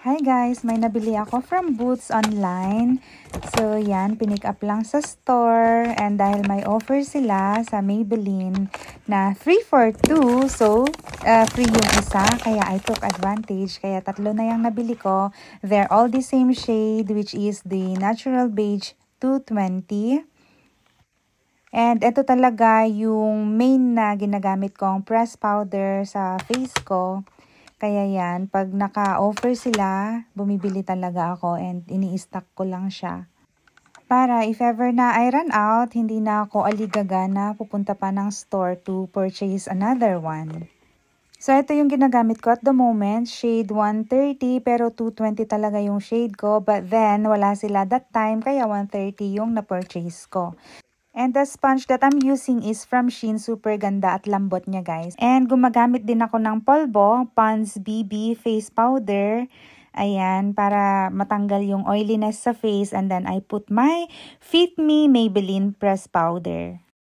Hi guys! May nabili ako from Boots online. So yan, pinick up lang sa store. And dahil may offer sila sa Maybelline na 3 for 2. So, free yung isa. Kaya I took advantage. Kaya tatlo na yung nabili ko. They're all the same shade, which is the Natural Beige 220. And ito talaga yung main na ginagamit kong press powder sa face ko. Kaya yan, pag naka-offer sila, bumibili talaga ako and ini-stock ko lang siya. Para if ever na I run out, hindi na ako aligaga na pupunta pa ng store to purchase another one. So ito yung ginagamit ko at the moment, shade 130 pero 220 talaga yung shade ko. But then wala sila that time kaya 130 yung na-purchase ko. And the sponge that I'm using is from Shein. Super ganda at lambot niya guys. And gumagamit din ako ng polvo, Pond's BB face powder. Ayan, para matanggal yung oiliness sa face. And then I put my Fit Me Maybelline press powder.